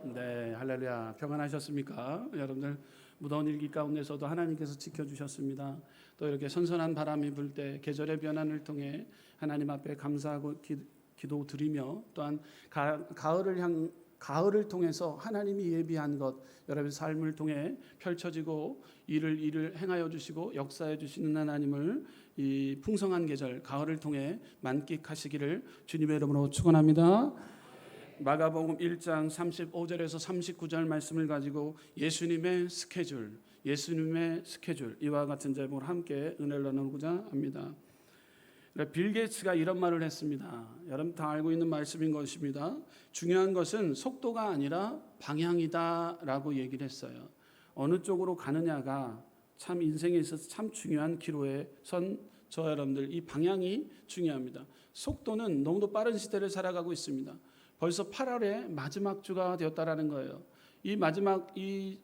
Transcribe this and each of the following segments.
네, 할렐루야. 평안하셨습니까? 여러분들 무더운 일기 가운데서도 하나님께서 지켜주셨습니다. 또 이렇게 선선한 바람이 불 때 계절의 변환을 통해 하나님 앞에 감사하고 기도 드리며 또한 가을을 통해서 하나님이 예비한 것 여러분의 삶을 통해 펼쳐지고 일을 행하여 주시고 역사해 주시는 하나님을 이 풍성한 계절 가을을 통해 만끽하시기를 주님의 이름으로 축원합니다. 마가복음 1장 35절에서 39절 말씀을 가지고 예수님의 스케줄 이와 같은 제목으로 함께 은혜를 나누고자 합니다. 빌 게이츠가 이런 말을 했습니다. 여러분 다 알고 있는 말씀인 것입니다. 중요한 것은 속도가 아니라 방향이다라고 얘기를 했어요. 어느 쪽으로 가느냐가 참 인생에 있어서 참 중요한 기로에 선 저 여러분들 이 방향이 중요합니다. 속도는 너무도 빠른 시대를 살아가고 있습니다. 벌써 8월의 마지막 주가 되었다라는 거예요. 이 마지막 이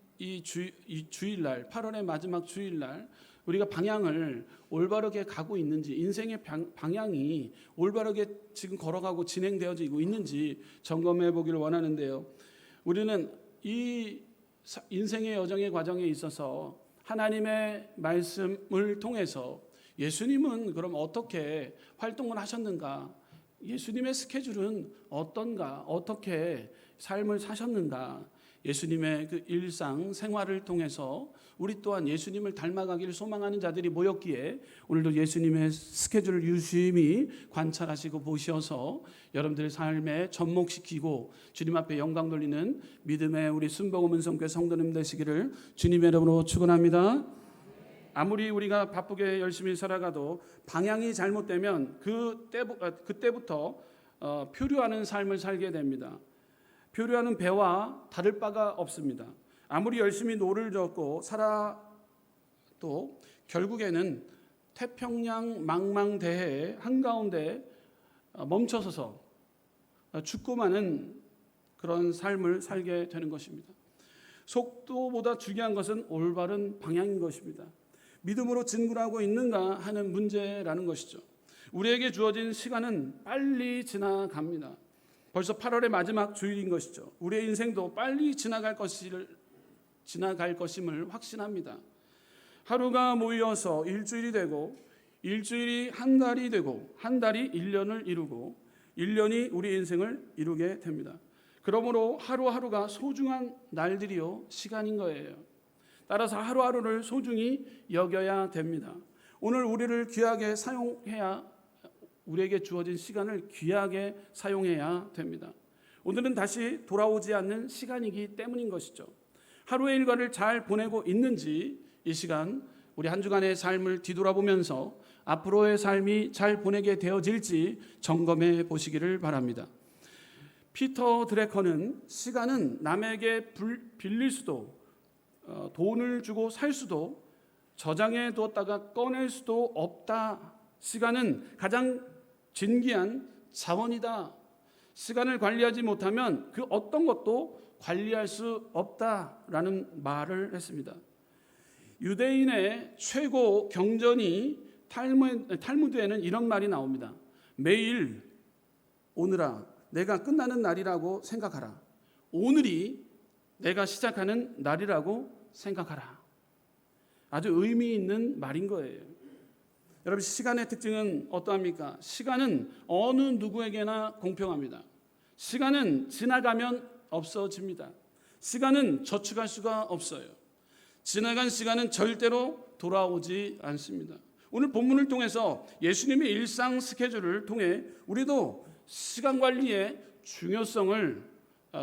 주일날 8월의 마지막 주일날 우리가 방향을 올바르게 가고 있는지 인생의 방향이 올바르게 지금 걸어가고 진행되어지고 있는지 점검해 보기를 원하는데요. 우리는 이 인생의 여정의 과정에 있어서 하나님의 말씀을 통해서 예수님은 그럼 어떻게 활동을 하셨는가? 예수님의 스케줄은 어떤가? 어떻게 삶을 사셨는가? 예수님의 그 일상 생활을 통해서 우리 또한 예수님을 닮아가기를 소망하는 자들이 모였기에 오늘도 예수님의 스케줄을 유심히 관찰하시고 보셔서 여러분들의 삶에 접목시키고 주님 앞에 영광 돌리는 믿음의 우리 순복음 은성교회 성도님 되시기를 주님의 이름으로 축원합니다. 아무리 우리가 바쁘게 열심히 살아가도 방향이 잘못되면 그때부터 표류하는 삶을 살게 됩니다. 표류하는 배와 다를 바가 없습니다. 아무리 열심히 노를 젓고 살아도 결국에는 태평양 망망대해 한가운데 멈춰서서 죽고 마는 그런 삶을 살게 되는 것입니다. 속도보다 중요한 것은 올바른 방향인 것입니다. 믿음으로 진굴하고 있는가 하는 문제라는 것이죠. 우리에게 주어진 시간은 빨리 지나갑니다. 벌써 8월의 마지막 주일인 것이죠. 우리의 인생도 빨리 지나갈 것임을 확신합니다. 하루가 모여서 일주일이 되고 일주일이 한 달이 되고 한 달이 1년을 이루고 1년이 우리 인생을 이루게 됩니다. 그러므로 하루하루가 소중한 날들이요 시간인 거예요. 따라서 하루하루를 소중히 여겨야 됩니다. 오늘 우리를 귀하게 사용해야 우리에게 주어진 시간을 귀하게 사용해야 됩니다. 오늘은 다시 돌아오지 않는 시간이기 때문인 것이죠. 하루의 일과를 잘 보내고 있는지 이 시간 우리 한 주간의 삶을 뒤돌아보면서 앞으로의 삶이 잘 보내게 되어질지 점검해 보시기를 바랍니다. 피터 드래커는 시간은 남에게 빌릴 수도 돈을 주고 살 수도 저장해 두었다가 꺼낼 수도 없다. 시간은 가장 진귀한 자원이다. 시간을 관리하지 못하면 그 어떤 것도 관리할 수 없다라는 말을 했습니다. 유대인의 최고 경전이 탈무드에는 이런 말이 나옵니다. 매일 오늘아 내가 끝나는 날이라고 생각하라. 오늘이 내가 시작하는 날이라고 생각하라. 아주 의미 있는 말인 거예요. 여러분 시간의 특징은 어떠합니까? 시간은 어느 누구에게나 공평합니다. 시간은 지나가면 없어집니다. 시간은 저축할 수가 없어요. 지나간 시간은 절대로 돌아오지 않습니다. 오늘 본문을 통해서 예수님의 일상 스케줄을 통해 우리도 시간 관리의 중요성을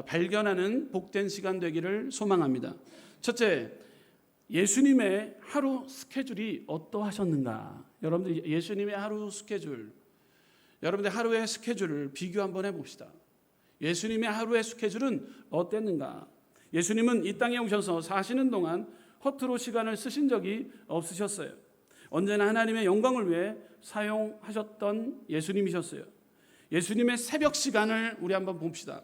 발견하는 복된 시간 되기를 소망합니다. 첫째, 예수님의 하루 스케줄이 어떠하셨는가? 여러분들 예수님의 하루 스케줄, 여러분들 하루의 스케줄을 비교 한번 해봅시다. 예수님의 하루의 스케줄은 어땠는가? 예수님은 이 땅에 오셔서 사시는 동안 허투루 시간을 쓰신 적이 없으셨어요. 언제나 하나님의 영광을 위해 사용하셨던 예수님이셨어요. 예수님의 새벽 시간을 우리 한번 봅시다.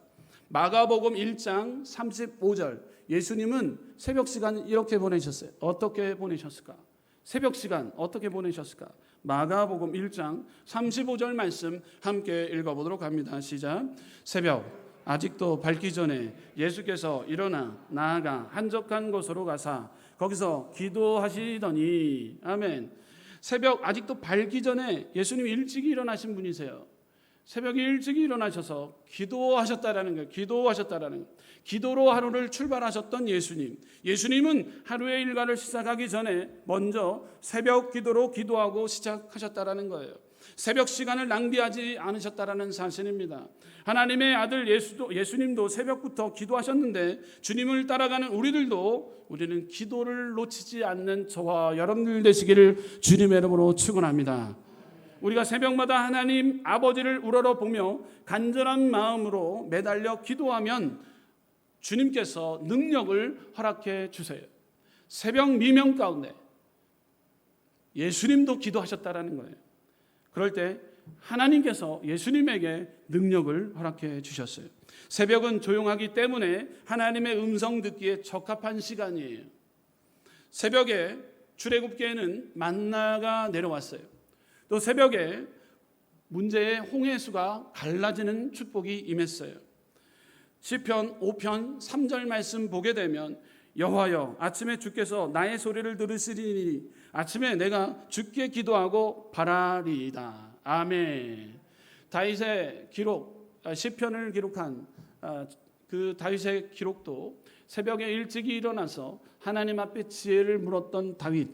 마가복음 1장 35절 예수님은 새벽 시간을 이렇게 보내셨어요. 어떻게 보내셨을까? 새벽 시간 어떻게 보내셨을까? 마가복음 1장 35절 말씀 함께 읽어보도록 합니다. 시작. 새벽 아직도 밝기 전에 예수께서 일어나 나아가 한적한 곳으로 가사 거기서 기도하시더니 아멘. 새벽 아직도 밝기 전에 예수님이 일찍이 일어나신 분이세요. 새벽에 일찍이 일어나셔서 기도하셨다라는 거예요. 기도하셨다라는 거예요. 기도로 하루를 출발하셨던 예수님. 예수님은 하루의 일과를 시작하기 전에 먼저 새벽 기도로 기도하고 시작하셨다라는 거예요. 새벽 시간을 낭비하지 않으셨다라는 사실입니다. 하나님의 아들 예수님도 새벽부터 기도하셨는데 주님을 따라가는 우리는 기도를 놓치지 않는 저와 여러분들 되시기를 주님의 이름으로 축원합니다. 우리가 새벽마다 하나님 아버지를 우러러보며 간절한 마음으로 매달려 기도하면 주님께서 능력을 허락해 주세요. 새벽 미명 가운데 예수님도 기도하셨다라는 거예요. 그럴 때 하나님께서 예수님에게 능력을 허락해 주셨어요. 새벽은 조용하기 때문에 하나님의 음성 듣기에 적합한 시간이에요. 새벽에 출애굽기에는 만나가 내려왔어요. 또 새벽에 문제의 홍해수가 갈라지는 축복이 임했어요. 시편 5편 3절 말씀 보게 되면 여호와여 아침에 주께서 나의 소리를 들으시리니 아침에 내가 주께 기도하고 바라리이다. 아멘. 다윗의 기록 시편을 기록한 그 다윗의 기록도 새벽에 일찍이 일어나서 하나님 앞에 지혜를 물었던 다윗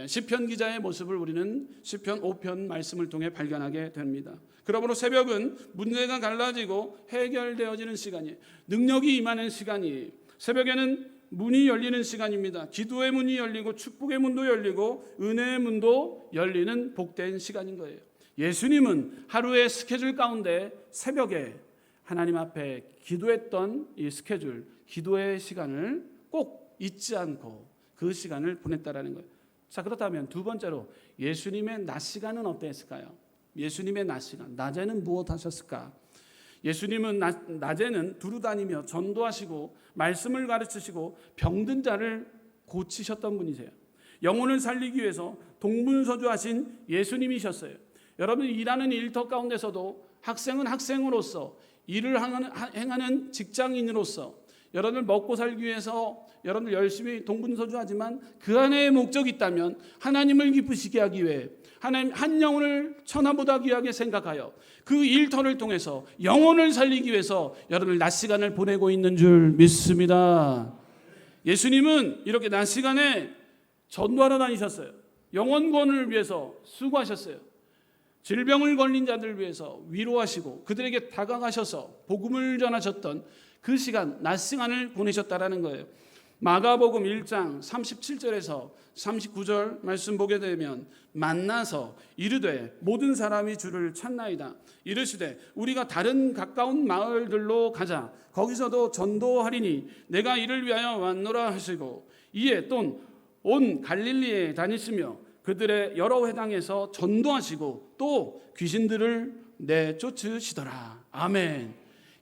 시편 기자의 모습을 우리는 시편 5편 말씀을 통해 발견하게 됩니다. 그러므로 새벽은 문제가 갈라지고 해결되어지는 시간이에요. 능력이 임하는 시간이에요. 새벽에는 문이 열리는 시간입니다. 기도의 문이 열리고 축복의 문도 열리고 은혜의 문도 열리는 복된 시간인 거예요. 예수님은 하루의 스케줄 가운데 새벽에 하나님 앞에 기도했던 이 스케줄, 기도의 시간을 꼭 잊지 않고 그 시간을 보냈다라는 거예요. 자, 그렇다면 두 번째로 예수님의 낮 시간은 어땠을까요? 예수님의 낮 시간, 낮에는 무엇 하셨을까? 예수님은 낮에는 두루다니며 전도하시고 말씀을 가르치시고 병든 자를 고치셨던 분이세요. 영혼을 살리기 위해서 동분서주하신 예수님이셨어요. 여러분 일하는 일터 가운데서도 학생은 학생으로서 일을 행하는 직장인으로서 여러분을 먹고 살기 위해서 여러분들 열심히 동분서주하지만 그 안에 목적이 있다면 하나님을 기쁘시게 하기 위해 하나님 한 영혼을 천하보다 귀하게 생각하여 그 일터를 통해서 영혼을 살리기 위해서 여러분들 낮 시간을 보내고 있는 줄 믿습니다. 예수님은 이렇게 낮 시간에 전도하러 다니셨어요. 영혼권을 위해서 수고하셨어요. 질병을 걸린 자들을 위해서 위로하시고 그들에게 다가가셔서 복음을 전하셨던 그 시간, 낮 시간을 보내셨다라는 거예요. 마가복음 1장 37절에서 39절 말씀 보게 되면 만나서 이르되 모든 사람이 주를 찾나이다. 이르시되 우리가 다른 가까운 마을들로 가자. 거기서도 전도하리니 내가 이를 위하여 왔노라 하시고 이에 또 온 갈릴리에 다니시며 그들의 여러 회당에서 전도하시고 또 귀신들을 내쫓으시더라. 아멘.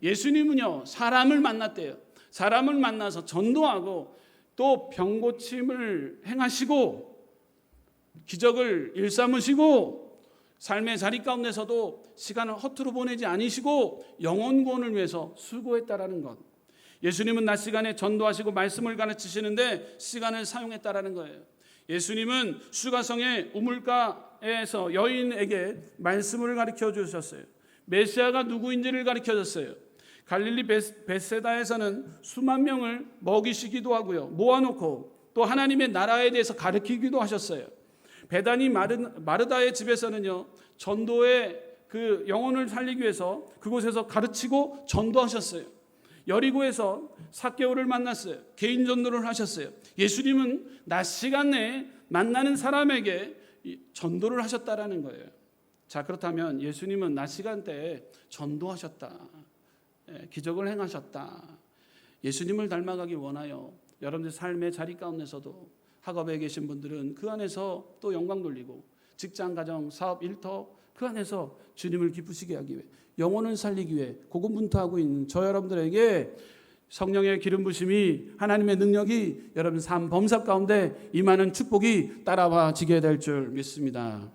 예수님은요 사람을 만났대요. 사람을 만나서 전도하고 또 병고침을 행하시고 기적을 일삼으시고 삶의 자리 가운데서도 시간을 허투루 보내지 않으시고 영혼구원을 위해서 수고했다라는 것. 예수님은 낮 시간에 전도하시고 말씀을 가르치시는데 시간을 사용했다라는 거예요. 예수님은 수가성의 우물가에서 여인에게 말씀을 가르쳐 주셨어요. 메시아가 누구인지를 가르쳐 줬어요. 갈릴리 벳세다에서는 수만 명을 먹이시기도 하고요. 모아놓고 또 하나님의 나라에 대해서 가르치기도 하셨어요. 베다니 마르다의 집에서는요. 전도의 그 영혼을 살리기 위해서 그곳에서 가르치고 전도하셨어요. 여리고에서 삭개오를 만났어요. 개인 전도를 하셨어요. 예수님은 낮 시간 내에 만나는 사람에게 전도를 하셨다라는 거예요. 자, 그렇다면 예수님은 낮 시간대에 전도하셨다. 기적을 행하셨다. 예수님을 닮아가기 원하여 여러분들 삶의 자리 가운데서도 학업에 계신 분들은 그 안에서 또 영광 돌리고 직장, 가정, 사업, 일터 그 안에서 주님을 기쁘시게 하기 위해 영혼을 살리기 위해 고군분투하고 있는 저 여러분들에게 성령의 기름 부심이 하나님의 능력이 여러분 삶 범사 가운데 임하는 축복이 따라와지게 될 줄 믿습니다.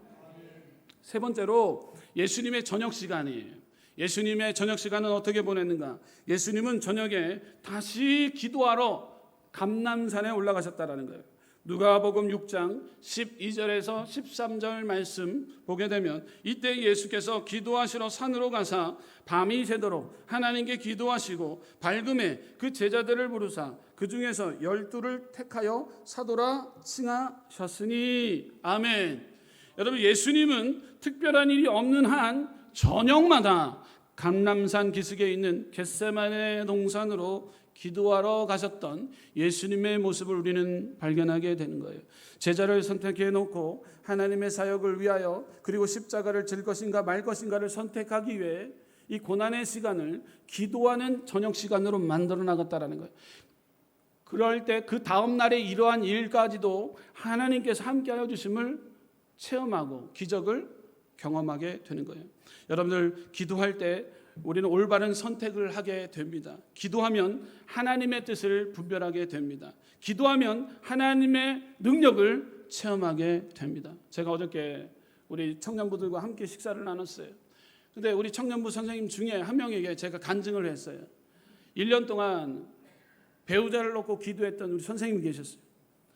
세 번째로 예수님의 저녁 시간이에요. 예수님의 저녁 시간은 어떻게 보냈는가? 예수님은 저녁에 다시 기도하러 감람산에 올라가셨다라는 거예요. 누가복음 6장 12절에서 13절 말씀 보게 되면 이때 예수께서 기도하시러 산으로 가사 밤이 새도록 하나님께 기도하시고 밝음에 그 제자들을 부르사 그 중에서 12를 택하여 사도라 칭하셨으니. 아멘. 여러분, 예수님은 특별한 일이 없는 한 저녁마다 감람산 기슭에 있는 겟세마네 동산으로 기도하러 가셨던 예수님의 모습을 우리는 발견하게 되는 거예요. 제자를 선택해 놓고 하나님의 사역을 위하여 그리고 십자가를 질 것인가 말 것인가를 선택하기 위해 이 고난의 시간을 기도하는 저녁 시간으로 만들어 나갔다라는 거예요. 그럴 때 그 다음 날에 이러한 일까지도 하나님께서 함께하여 주심을 체험하고 기적을 경험하게 되는 거예요. 여러분들, 기도할 때 우리는 올바른 선택을 하게 됩니다. 기도하면 하나님의 뜻을 분별하게 됩니다. 기도하면 하나님의 능력을 체험하게 됩니다. 제가 어저께 우리 청년부들과 함께 식사를 나눴어요. 근데 우리 청년부 선생님 중에 한 명에게 제가 간증을 했어요. 1년 동안 배우자를 놓고 기도했던 우리 선생님이 계셨어요.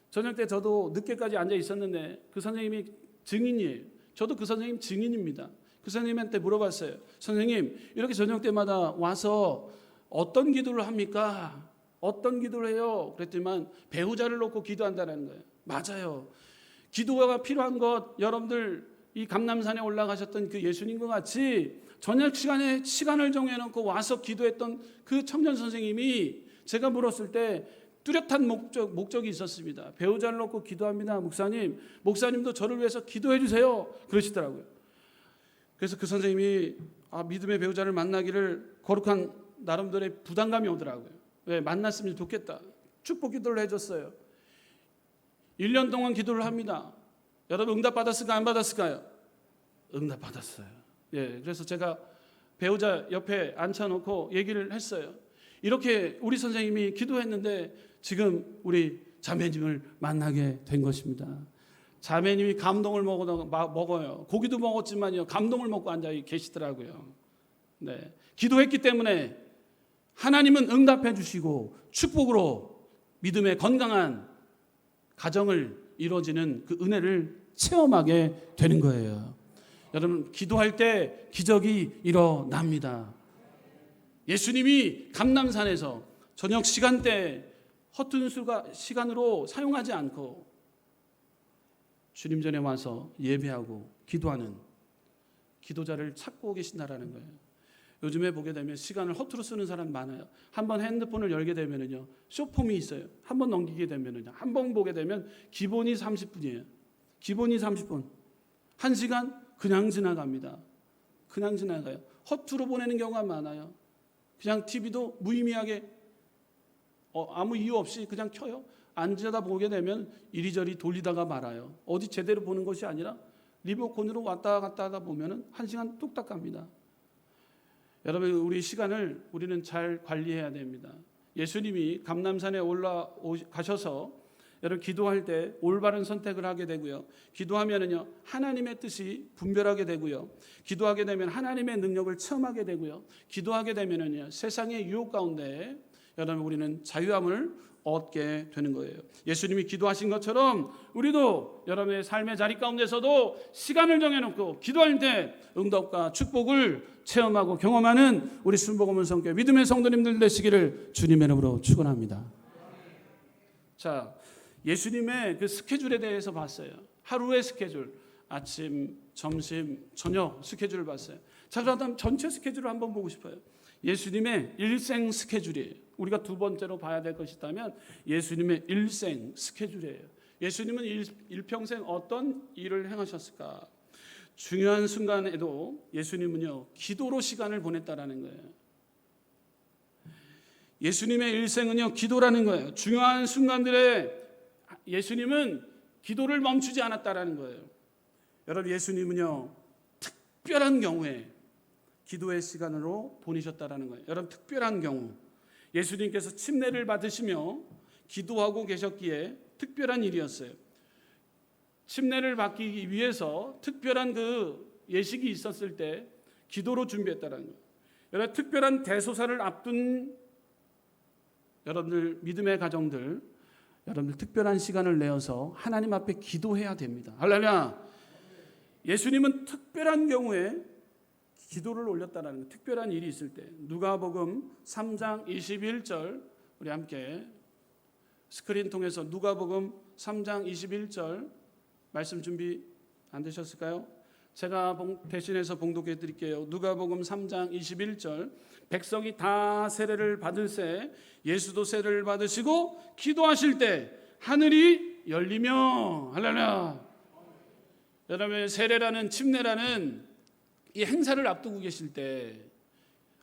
저녁 때 저도 늦게까지 앉아 있었는데 그 선생님이 증인이에요. 저도 그 선생님 증인입니다. 그 선생님한테 물어봤어요. 선생님, 이렇게 저녁 때마다 와서 어떤 기도를 합니까? 어떤 기도를 해요? 그랬더니만 배우자를 놓고 기도한다는 거예요. 맞아요. 기도가 필요한 것, 여러분들 이 감람산에 올라가셨던 그 예수님과 같이 저녁 시간에 시간을 정해놓고 와서 기도했던 그 청년 선생님이 제가 물었을 때 뚜렷한 목적이 있었습니다. 배우자를 놓고 기도합니다. 목사님도 저를 위해서 기도해 주세요. 그러시더라고요. 그래서 그 선생님이 믿음의 배우자를 만나기를 거룩한 나름대로의 부담감이 오더라고요. 왜? 만났으면 좋겠다. 축복 기도를 해줬어요. 1년 동안 기도를 합니다. 여러분, 응답받았을까 안 받았을까요? 응답받았어요. 예, 그래서 제가 배우자 옆에 앉혀놓고 얘기를 했어요. 이렇게 우리 선생님이 기도했는데 지금 우리 자매님을 만나게 된 것입니다. 자매님이 감동을 먹어요. 고기도 먹었지만요, 감동을 먹고 앉아 계시더라고요. 네, 기도했기 때문에 하나님은 응답해 주시고 축복으로 믿음의 건강한 가정을 이루어지는 그 은혜를 체험하게 되는 거예요. 여러분, 기도할 때 기적이 일어납니다. 예수님이 감람산에서 저녁 시간대 허튼 시간으로 사용하지 않고 주님 전에 와서 예배하고 기도하는 기도자를 찾고 계신다라는 거예요. 요즘에 보게 되면 시간을 허투루 쓰는 사람 많아요. 한번 핸드폰을 열게 되면은요, 쇼폼이 있어요. 한번 넘기게 되면은요, 한번 보게 되면 기본이 30분이에요. 기본이 30분. 1시간 그냥 지나갑니다. 그냥 지나가요. 허투루 보내는 경우가 많아요. 그냥 TV도 무의미하게 아무 이유 없이 그냥 켜요. 앉아다 보게 되면 이리저리 돌리다가 말아요. 어디 제대로 보는 것이 아니라 리모컨으로 왔다 갔다 하다 보면 1시간 뚝딱 갑니다. 여러분, 우리 시간을 우리는 잘 관리해야 됩니다. 예수님이 감람산에 올라가셔서 여러분 기도할 때 올바른 선택을 하게 되고요. 기도하면은요, 하나님의 뜻이 분별하게 되고요. 기도하게 되면 하나님의 능력을 체험하게 되고요. 기도하게 되면은요, 세상의 유혹 가운데 여러분 우리는 자유함을 얻게 되는 거예요. 예수님이 기도하신 것처럼 우리도 여러분의 삶의 자리 가운데서도 시간을 정해놓고 기도할 때 응답과 축복을 체험하고 경험하는 우리 순복음은 성교 믿음의 성도님들 되시기를 주님의 이름으로 축원합니다. 자, 예수님의 그 스케줄에 대해서 봤어요. 하루의 스케줄, 아침, 점심, 저녁 스케줄을 봤어요. 자, 그렇다면 전체 스케줄을 한번 보고 싶어요. 예수님의 일생 스케줄이에요. 우리가 두 번째로 봐야 될 것이 있다면 예수님의 일생 스케줄이에요. 예수님은 일평생 어떤 일을 행하셨을까? 중요한 순간에도 예수님은요, 기도로 시간을 보냈다라는 거예요. 예수님의 일생은요, 기도라는 거예요. 중요한 순간들에 예수님은 기도를 멈추지 않았다라는 거예요. 여러분, 예수님은요, 특별한 경우에 기도의 시간으로 보내셨다라는 거예요. 여러분, 특별한 경우 예수님께서 침례를 받으시며 기도하고 계셨기에 특별한 일이었어요. 침례를 받기 위해서 특별한 그 예식이 있었을 때 기도로 준비했다라는 거예요. 여러분, 특별한 대소사를 앞둔 여러분들 믿음의 가정들, 여러분들 특별한 시간을 내어서 하나님 앞에 기도해야 됩니다. 할렐루야. 예수님은 특별한 경우에 기도를 올렸다는 거예요. 특별한 일이 있을 때. 누가복음 3장 21절 우리 함께 스크린 통해서 누가복음 3장 21절 말씀 준비 안 되셨을까요? 제가 대신해서 봉독해 드릴게요. 누가복음 3장 21절 백성이 다 세례를 받을새 예수도 세례를 받으시고 기도하실 때 하늘이 열리며 할렐루야. 여러분, 세례라는 침례라는 이 행사를 앞두고 계실 때,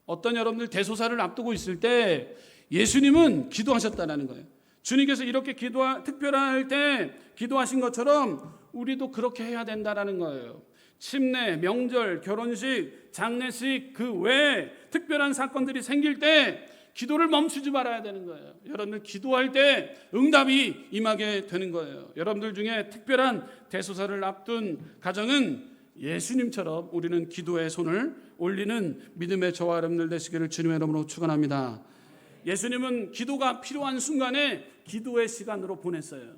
어떤 여러분들 대소사를 앞두고 있을 때 예수님은 기도하셨다는 거예요. 주님께서 이렇게 특별할 때 기도하신 것처럼 우리도 그렇게 해야 된다는 거예요. 침례, 명절, 결혼식, 장례식 그 외에 특별한 사건들이 생길 때 기도를 멈추지 말아야 되는 거예요. 여러분들 기도할 때 응답이 임하게 되는 거예요. 여러분들 중에 특별한 대소사를 앞둔 가정은 예수님처럼 우리는 기도의 손을 올리는 믿음의 저와 여러분들 되시기를 주님의 이름으로 축원합니다. 예수님은 기도가 필요한 순간에 기도의 시간으로 보냈어요.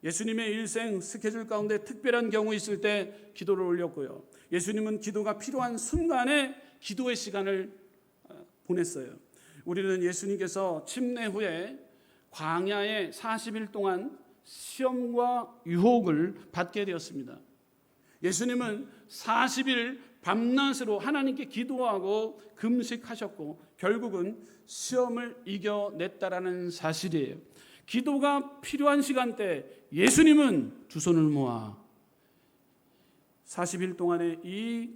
예수님의 일생 스케줄 가운데 특별한 경우 있을 때 기도를 올렸고요. 예수님은 기도가 필요한 순간에 기도의 시간을 보냈어요. 우리는 예수님께서 침례 후에 광야에 40일 동안 시험과 유혹을 받게 되었습니다. 예수님은 40일 밤낮으로 하나님께 기도하고 금식하셨고 결국은 시험을 이겨냈다라는 사실이에요. 기도가 필요한 시간대 예수님은 두 손을 모아 40일 동안의 이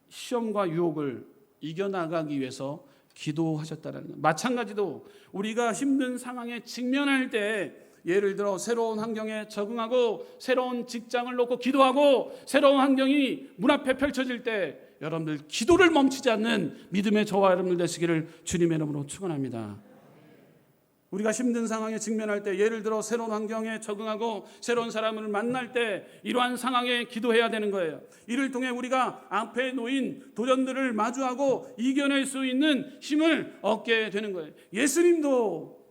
시험과 유혹을 이겨나가기 위해서 기도하셨다는 것. 마찬가지로 우리가 힘든 상황에 직면할 때 예를 들어 새로운 환경에 적응하고 새로운 직장을 놓고 기도하고 새로운 환경이 문 앞에 펼쳐질 때 여러분들 기도를 멈추지 않는 믿음의 저와 여러분들 되시기를 주님의 이름으로 축원합니다. 우리가 힘든 상황에 직면할 때 예를 들어 새로운 환경에 적응하고 새로운 사람을 만날 때 이러한 상황에 기도해야 되는 거예요. 이를 통해 우리가 앞에 놓인 도전들을 마주하고 이겨낼 수 있는 힘을 얻게 되는 거예요. 예수님도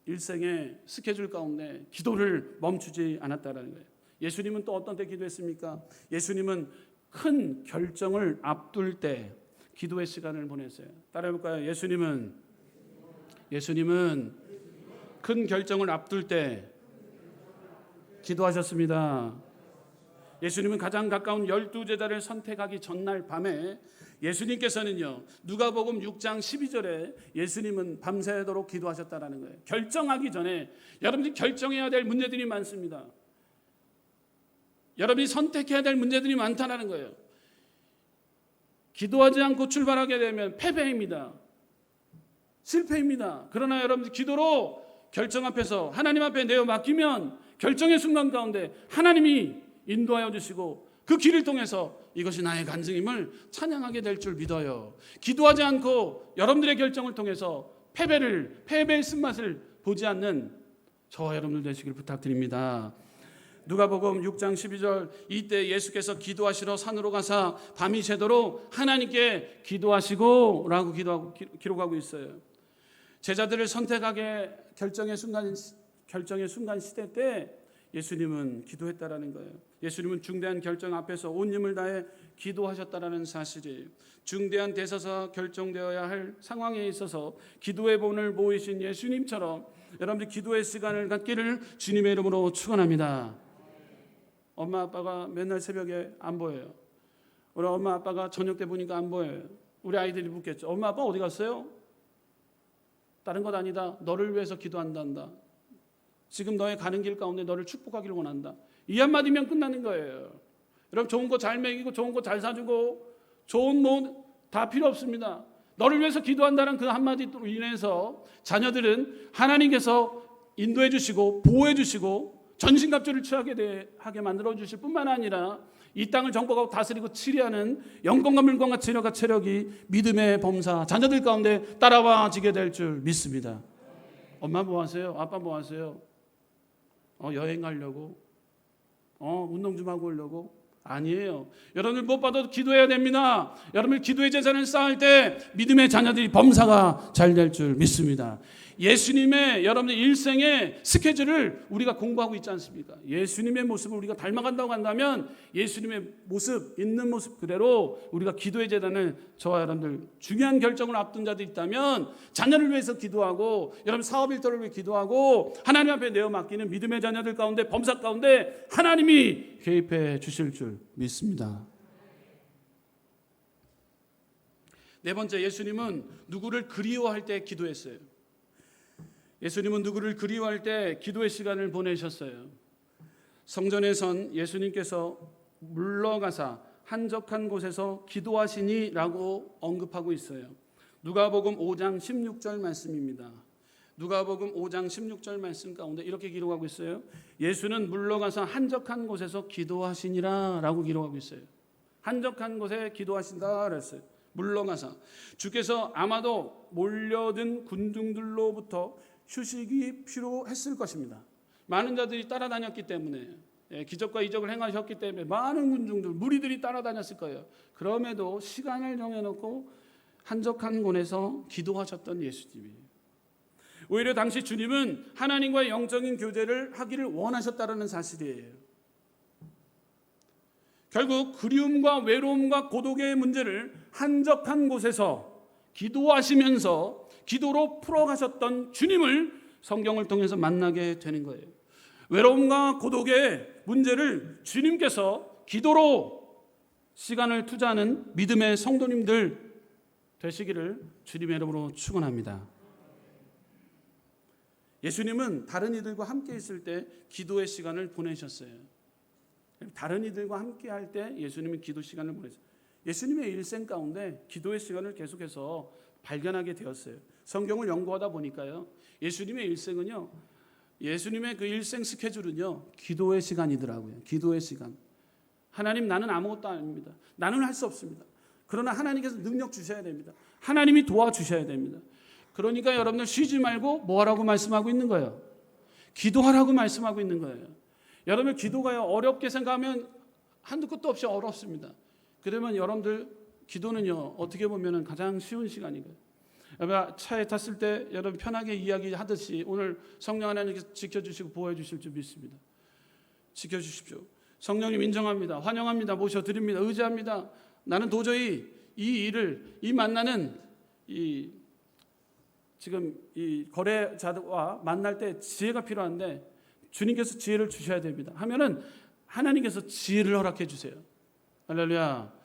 일생의 스케줄 가운데 기도를 멈추지 않았다는 거예요. 예수님은 또 어떤 때 기도했습니까? 예수님은 큰 결정을 앞둘 때 기도의 시간을 보냈어요. 따라해볼까요? 예수님은 큰 결정을 앞둘 때 기도하셨습니다. 예수님은 가장 가까운 12제자를 선택하기 전날 밤에 예수님께서는요, 누가복음 6장 12절에 예수님은 밤새도록 기도하셨다는 거예요. 결정하기 전에 여러분들이 결정해야 될 문제들이 많습니다. 여러분이 선택해야 될 문제들이 많다는 거예요. 기도하지 않고 출발하게 되면 패배입니다. 실패입니다. 그러나 여러분들 기도로 결정 앞에서 하나님 앞에 내어 맡기면 결정의 순간 가운데 하나님이 인도하여 주시고 그 길을 통해서 이것이 나의 간증임을 찬양하게 될 줄 믿어요. 기도하지 않고 여러분들의 결정을 통해서 패배의 쓴맛을 보지 않는 저와 여러분들 되시길 부탁드립니다. 누가복음 6장 12절 이때 예수께서 기도하시러 산으로 가사 밤이 새도록 하나님께 기도하시고 라고 기록하고 있어요. 제자들을 선택하게 결정의 순간 시대 때 예수님은 기도했다라는 거예요. 예수님은 중대한 결정 앞에서 온 힘을 다해 기도하셨다라는 사실이에요. 중대한 대서사 결정되어야 할 상황에 있어서 기도의 본을 보이신 예수님처럼 여러분들 기도의 시간을 갖기를 주님의 이름으로 축원합니다. 엄마 아빠가 맨날 새벽에 안 보여요. 우리 엄마 아빠가 저녁 때 보니까 안 보여요. 우리 아이들이 묻겠죠. 엄마 아빠 어디 갔어요? 다른 것 아니다. 너를 위해서 기도한단다. 지금 너의 가는 길 가운데 너를 축복하기를 원한다. 이 한마디면 끝나는 거예요. 여러분 좋은 거 잘 먹이고 좋은 거 잘 사주고 좋은 뭐 다 필요 없습니다. 너를 위해서 기도한다는 그 한마디로 인해서 자녀들은 하나님께서 인도해 주시고 보호해 주시고 전신갑주를 취하게 만들어 주실 뿐만 아니라 이 땅을 정복하고 다스리고 치리하는 영광과 물광과 지력과 체력이 믿음의 범사 자녀들 가운데 따라와지게 될 줄 믿습니다. 엄마 뭐 하세요? 아빠 뭐 하세요? 여행 가려고 운동 좀 하고 오려고 아니에요. 여러분들 무엇보다도 기도해야 됩니다. 여러분들 기도의 재산을 쌓을 때 믿음의 자녀들이 범사가 잘 될 줄 믿습니다. 예수님의 여러분들 일생의 스케줄을 우리가 공부하고 있지 않습니까? 예수님의 모습을 우리가 닮아간다고 한다면 예수님의 모습, 있는 모습 그대로 우리가 기도의 재단을, 저와 여러분들 중요한 결정을 앞둔 자들이 있다면 자녀를 위해서 기도하고 여러분 사업 일터를 위해 기도하고 하나님 앞에 내어 맡기는 믿음의 자녀들 가운데, 범사 가운데 하나님이 개입해 주실 줄 믿습니다. 네 번째, 예수님은 누구를 그리워할 때 기도했어요. 예수님은 누구를 그리워할 때 기도의 시간을 보내셨어요. 성전에선 예수님께서 물러가사 한적한 곳에서 기도하시니라고 언급하고 있어요. 누가복음 5장 16절 말씀입니다. 누가복음 5장 16절 말씀 가운데 이렇게 기록하고 있어요. 예수는 물러가서 한적한 곳에서 기도하시니라라고 기록하고 있어요. 한적한 곳에 기도하신다 그랬어요. 물러가서 주께서 아마도 몰려든 군중들로부터 휴식이 필요했을 것입니다. 많은 자들이 따라다녔기 때문에, 기적과 이적을 행하셨기 때문에 많은 군중들, 무리들이 따라다녔을 거예요. 그럼에도 시간을 정해놓고 한적한 곳에서 기도하셨던 예수님이, 오히려 당시 주님은 하나님과의 영적인 교제를 하기를 원하셨다는 사실이에요. 결국 그리움과 외로움과 고독의 문제를 한적한 곳에서 기도하시면서 기도로 풀어가셨던 주님을 성경을 통해서 만나게 되는 거예요. 외로움과 고독의 문제를 주님께서 기도로 시간을 투자하는 믿음의 성도님들 되시기를 주님의 이름으로 축원합니다. 예수님은 다른 이들과 함께 있을 때 기도의 시간을 보내셨어요. 다른 이들과 함께 할 때 예수님은 기도 시간을 보내셨어요. 예수님의 일생 가운데 기도의 시간을 계속해서 발견하게 되었어요. 성경을 연구하다 보니까요, 예수님의 일생은요, 예수님의 그 일생 스케줄은요, 기도의 시간이더라고요. 기도의 시간. 하나님, 나는 아무것도 아닙니다. 나는 할 수 없습니다. 그러나 하나님께서 능력 주셔야 됩니다. 하나님이 도와주셔야 됩니다. 그러니까 여러분들 쉬지 말고 뭐 하라고 말씀하고 있는 거예요? 기도하라고 말씀하고 있는 거예요. 여러분 기도가요, 어렵게 생각하면 한두 끝도 없이 어렵습니다. 그러면 여러분들 기도는요, 어떻게 보면 가장 쉬운 시간이거든요. 여러분 차에 탔을 때 여러분 편하게 이야기하듯이 오늘 성령 하나님께서 지켜주시고 보호해 주실 줄 믿습니다. 지켜주십시오. 성령님 인정합니다. 환영합니다. 모셔드립니다. 의지합니다. 나는 도저히 이 일을, 이 만나는 지금 이 거래자와 만날 때 지혜가 필요한데 주님께서 지혜를 주셔야 됩니다. 하면은 하나님께서 지혜를 허락해 주세요. 할렐루야.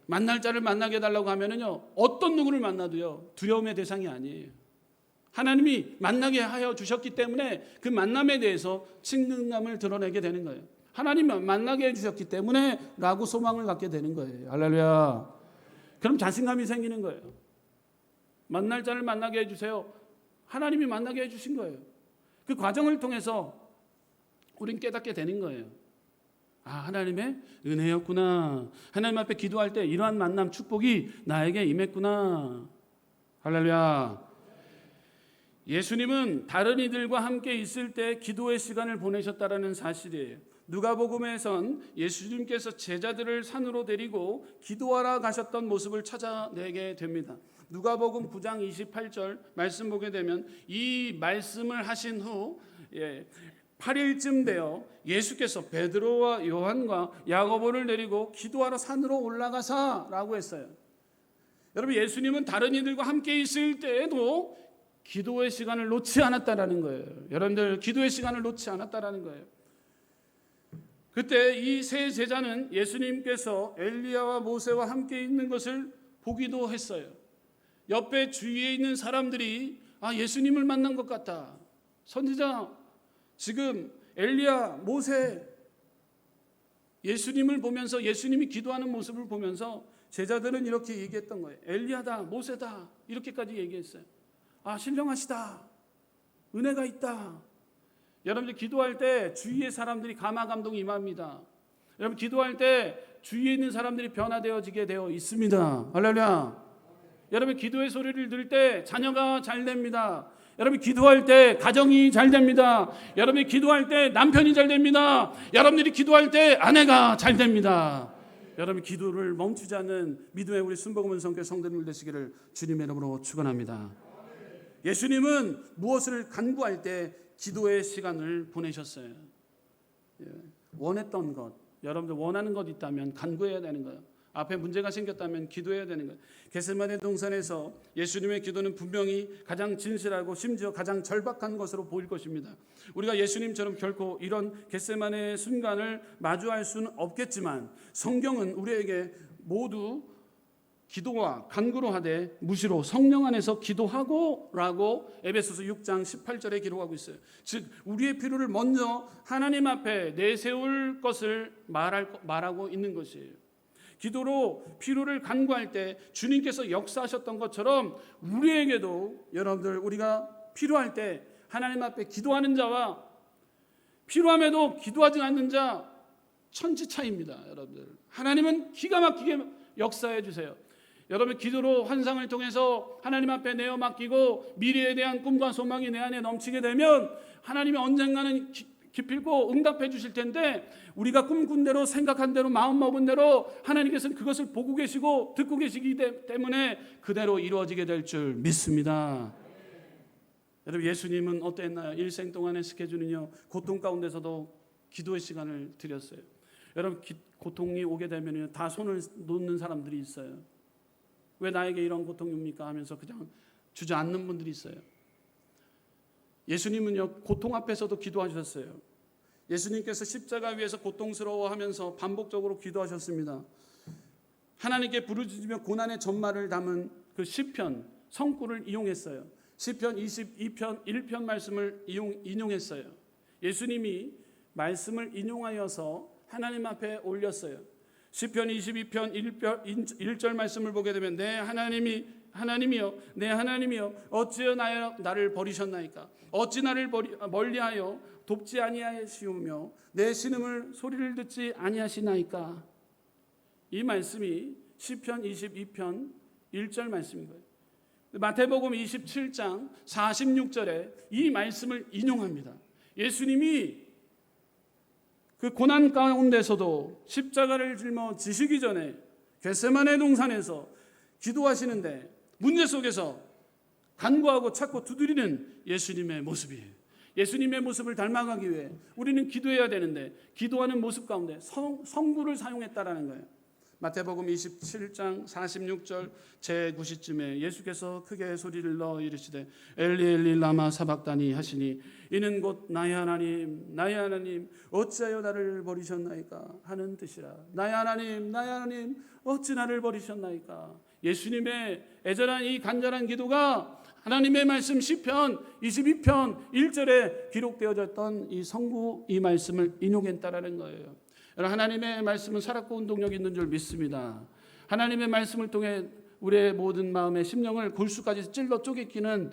만날 자를 만나게 해달라고 하면은요, 어떤 누구를 만나도요, 두려움의 대상이 아니에요. 하나님이 만나게 하여 주셨기 때문에 그 만남에 대해서 친근감을 드러내게 되는 거예요. 하나님 만나게 해주셨기 때문에 라고 소망을 갖게 되는 거예요. 할렐루야. 그럼 자신감이 생기는 거예요. 만날 자를 만나게 해주세요. 하나님이 만나게 해주신 거예요. 그 과정을 통해서 우린 깨닫게 되는 거예요. 아, 하나님의 은혜였구나. 하나님 앞에 기도할 때 이러한 만남, 축복이 나에게 임했구나. 할렐루야. 예수님은 다른 이들과 함께 있을 때 기도의 시간을 보내셨다는 사실이에요. 누가복음에선 예수님께서 제자들을 산으로 데리고 기도하러 가셨던 모습을 찾아내게 됩니다. 누가복음 9장 28절 말씀 보게 되면 이 말씀을 하신 후 8일쯤 되어 예수께서 베드로와 요한과 야고보를 데리고 기도하러 산으로 올라가사라고 했어요. 여러분, 예수님은 다른 이들과 함께 있을 때에도 기도의 시간을 놓지 않았다라는 거예요. 여러분들 기도의 시간을 놓지 않았다라는 거예요. 그때 이 세 제자는 예수님께서 엘리야와 모세와 함께 있는 것을 보기도 했어요. 옆에 주위에 있는 사람들이 예수님을 만난 것 같다. 선지자 지금 엘리야, 모세, 예수님을 보면서 예수님이 기도하는 모습을 보면서 제자들은 이렇게 얘기했던 거예요. 엘리야다, 모세다, 이렇게까지 얘기했어요. 신령하시다, 은혜가 있다. 여러분들 기도할 때 주위의 사람들이 감화감동이 임합니다. 여러분 기도할 때 주위에 있는 사람들이 변화되어지게 되어 있습니다. 할렐루야. 여러분 기도의 소리를 들을 때 자녀가 잘 됩니다. 여러분이 기도할 때 가정이 잘 됩니다. 여러분이 기도할 때 남편이 잘 됩니다. 여러분들이 기도할 때 아내가 잘 됩니다. 여러분 기도를 멈추지 않는 믿음의 우리 순복음 성교 성도님들 되시기를 주님의 이름으로 축원합니다. 예수님은 무엇을 간구할 때 기도의 시간을 보내셨어요. 원했던 것, 여러분들 원하는 것 있다면 간구해야 되는 거예요. 앞에 문제가 생겼다면 기도해야 되는 거예요. 겟세마네 동산에서 예수님의 기도는 분명히 가장 진실하고 심지어 가장 절박한 것으로 보일 것입니다. 우리가 예수님처럼 결코 이런 겟세마네의 순간을 마주할 수는 없겠지만 성경은 우리에게 모두 기도와 간구로 하되 무시로 성령 안에서 기도하고 라고 에베소서 6장 18절에 기록하고 있어요. 즉 우리의 필요를 먼저 하나님 앞에 내세울 것을 말하고 있는 것이에요. 기도로 필요를 간구할 때 주님께서 역사하셨던 것처럼 우리에게도 여러분들 우리가 필요할 때 하나님 앞에 기도하는 자와 필요함에도 기도하지 않는 자 천지 차이입니다. 여러분들 하나님은 기가 막히게 역사해 주세요. 여러분 기도로 환상을 통해서 하나님 앞에 내어 맡기고 미래에 대한 꿈과 소망이 내 안에 넘치게 되면 하나님이 언젠가는 기필코 응답해 주실 텐데 우리가 꿈꾼 대로 생각한 대로 마음 먹은 대로 하나님께서는 그것을 보고 계시고 듣고 계시기 때문에 그대로 이루어지게 될 줄 믿습니다. 여러분 예수님은 어땠나요? 일생 동안의 스케줄은요 고통 가운데서도 기도의 시간을 드렸어요. 여러분 고통이 오게 되면 다 손을 놓는 사람들이 있어요. 왜 나에게 이런 고통이 옵니까 하면서 그냥 주저앉는 분들이 있어요. 예수님은요 고통 앞에서도 기도하셨어요. 예수님께서 십자가 위에서 고통스러워하면서 반복적으로 기도하셨습니다. 하나님께 부르짖으며 고난의 전말을 담은 그 시편 성구를 이용했어요. 시편 22편 1편 말씀을 인용했어요. 예수님이 말씀을 인용하여서 하나님 앞에 올렸어요. 시편 22편 1절 말씀을 보게 되면 내 하나님이여 내 하나님이여 어찌여 나를 버리셨나이까 어찌 나를 멀리하여 돕지 아니하시오며 내 신음을 소리를 듣지 아니하시나이까. 이 말씀이 시편 22편 1절 말씀인 거예요. 마태복음 27장 46절에 이 말씀을 인용합니다. 예수님이 그 고난 가운데서도 십자가를 짊어지시기 전에 겟세마네 동산에서 기도하시는데 문제 속에서 간구하고 찾고 두드리는 예수님의 모습이에요. 예수님의 모습을 닮아가기 위해 우리는 기도해야 되는데 기도하는 모습 가운데 성구를 사용했다라는 거예요. 마태복음 27장 46절 제9시쯤에 예수께서 크게 소리를 넣어 이르시되 엘리 엘리 라마 사박다니 하시니 이는 곧 나의 하나님 나의 하나님 어찌하여 나를 버리셨나이까 하는 뜻이라. 나의 하나님 어찌 나를 버리셨나이까. 예수님의 애절한 이 간절한 기도가 하나님의 말씀 시편 22편 1절에 기록되어졌던 이 성구 이 말씀을 인용했다라는 거예요. 하나님의 말씀은 살았고 운동력 있는 줄 믿습니다. 하나님의 말씀을 통해 우리의 모든 마음의 심령을 골수까지 찔러 쪼개끼는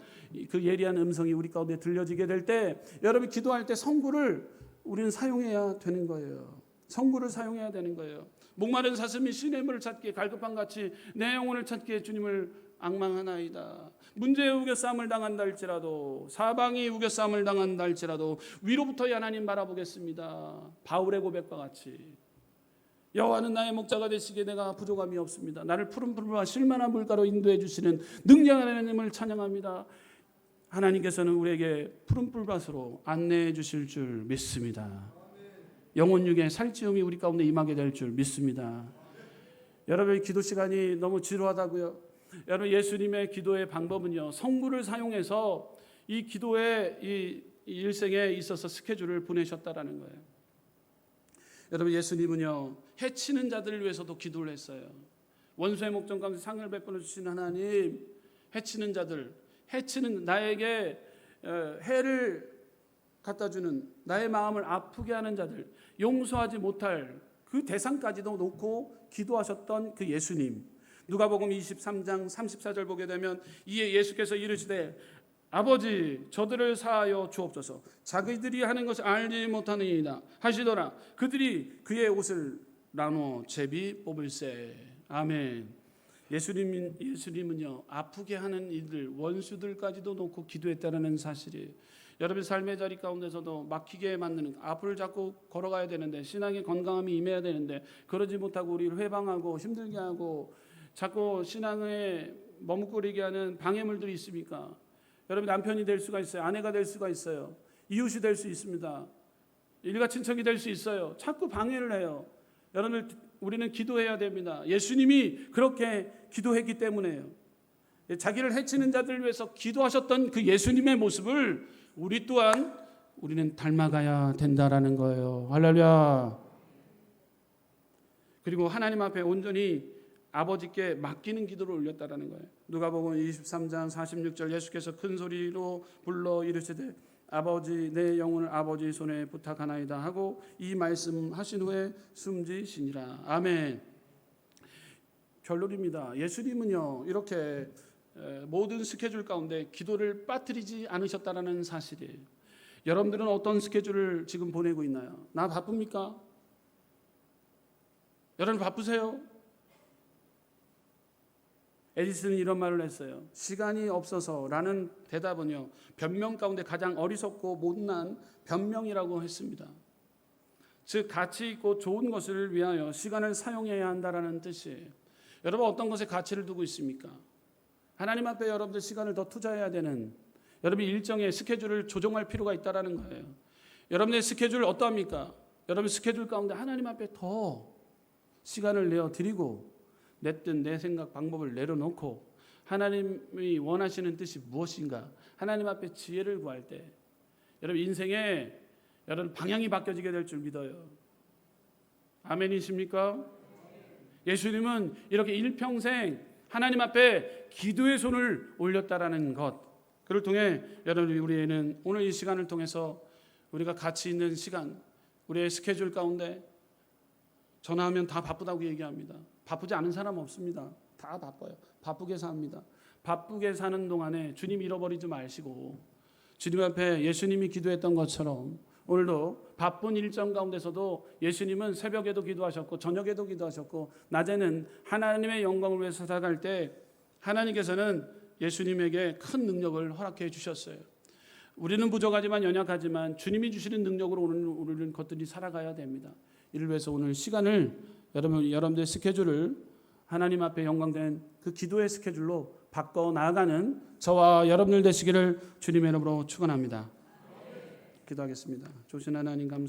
그 예리한 음성이 우리 가운데 들려지게 될 때 여러분이 기도할 때 성구를 우리는 사용해야 되는 거예요. 성구를 사용해야 되는 거예요. 목마른 사슴이 시냇물을 찾기에 갈급한 같이 내 영혼을 찾기에 주님을 앙망하나이다. 문제의 우겨싸움을 당한다 할지라도 사방이 우겨싸움을 당한다 할지라도 위로부터 하나님 바라보겠습니다. 바울의 고백과 같이 여호와는 나의 목자가 되시기에 내가 부족함이 없습니다. 나를 푸른 풀과 실만한 물가로 인도해 주시는 능력한 하나님을 찬양합니다. 하나님께서는 우리에게 푸른 풀밭으로 안내해 주실 줄 믿습니다. 영혼 육의 살찌움이 우리 가운데 임하게 될 줄 믿습니다. 여러분의 기도 시간이 너무 지루하다고요? 여러분 예수님의 기도의 방법은요 성구를 사용해서 이 기도의 이 일생에 있어서 스케줄을 보내셨다라는 거예요. 여러분 예수님은요 해치는 자들을 위해서도 기도를 했어요. 원수의 목전 가운데 상을 베풀어 주신 하나님, 해치는 자들, 해치는 나에게 해를 갖다 주는 나의 마음을 아프게 하는 자들, 용서하지 못할 그 대상까지도 놓고 기도하셨던 그 예수님. 누가복음 23장 34절 보게 되면 이에 예수께서 이르시되 아버지 저들을 사하여 주옵소서 자기들이 하는 것을 알지 못하느니이다 하시더라. 그들이 그의 옷을 나누어 제비 뽑을세. 아멘. 예수님은요 아프게 하는 이들 원수들까지도 놓고 기도했다는 사실이 여러분 삶의 자리 가운데서도 막히게 만드는 앞을 자꾸 걸어가야 되는데 신앙의 건강함이 임해야 되는데 그러지 못하고 우리를 회방하고 힘들게 하고 자꾸 신앙에 머뭇거리게 하는 방해물들이 있습니까? 여러분 남편이 될 수가 있어요. 아내가 될 수가 있어요. 이웃이 될 수 있습니다. 일가 친척이 될 수 있어요. 자꾸 방해를 해요. 여러분 우리는 기도해야 됩니다. 예수님이 그렇게 기도했기 때문에요. 자기를 해치는 자들을 위해서 기도하셨던 그 예수님의 모습을 우리 또한 우리는 닮아가야 된다라는 거예요. 할렐루야. 그리고 하나님 앞에 온전히 아버지께 맡기는 기도를 올렸다라는 거예요. 누가복음 23장 46절 예수께서 큰 소리로 불러 이르시되 아버지 내 영혼을 아버지 손에 부탁하나이다 하고 이 말씀하신 후에 숨지시니라. 아멘. 결론입니다. 예수님은요 이렇게 모든 스케줄 가운데 기도를 빠뜨리지 않으셨다라는 사실이에요. 여러분들은 어떤 스케줄을 지금 보내고 있나요? 나 바쁩니까? 여러분 바쁘세요? 에디슨이 이런 말을 했어요. 시간이 없어서라는 대답은요 변명 가운데 가장 어리석고 못난 변명이라고 했습니다. 즉 가치 있고 좋은 것을 위하여 시간을 사용해야 한다라는 뜻이에요. 여러분 어떤 것에 가치를 두고 있습니까? 하나님 앞에 여러분들 시간을 더 투자해야 되는 여러분 일정의 스케줄을 조정할 필요가 있다라는 거예요. 여러분의 스케줄 어떠합니까? 여러분 스케줄 가운데 하나님 앞에 더 시간을 내어 드리고 내 뜻, 내 생각, 방법을 내려놓고 하나님이 원하시는 뜻이 무엇인가 하나님 앞에 지혜를 구할 때 여러분 인생에 여러분 방향이 바뀌어지게 될 줄 믿어요. 아멘이십니까? 예수님은 이렇게 일평생 하나님 앞에 기도의 손을 올렸다라는 것 그를 통해 여러분 우리는 오늘 이 시간을 통해서 우리가 가치 있는 시간 우리의 스케줄 가운데 전화하면 다 바쁘다고 얘기합니다. 바쁘지 않은 사람 없습니다. 다 바빠요. 바쁘게 삽니다. 바쁘게 사는 동안에 주님 잃어버리지 마시고 주님 앞에 예수님이 기도했던 것처럼 오늘도 바쁜 일정 가운데서도 예수님은 새벽에도 기도하셨고 저녁에도 기도하셨고 낮에는 하나님의 영광을 위해서 살아갈 때 하나님께서는 예수님에게 큰 능력을 허락해 주셨어요. 우리는 부족하지만 연약하지만 주님이 주시는 능력으로 우리는 것들이 살아가야 됩니다. 이를 위해서 오늘 시간을 여러분들의 스케줄을 하나님 앞에 영광된 그 기도의 스케줄로 바꿔 나아가는 저와 여러분들 되시기를 주님의 이름으로 축원합니다. 기도하겠습니다. 조신 하나님 감사합니다.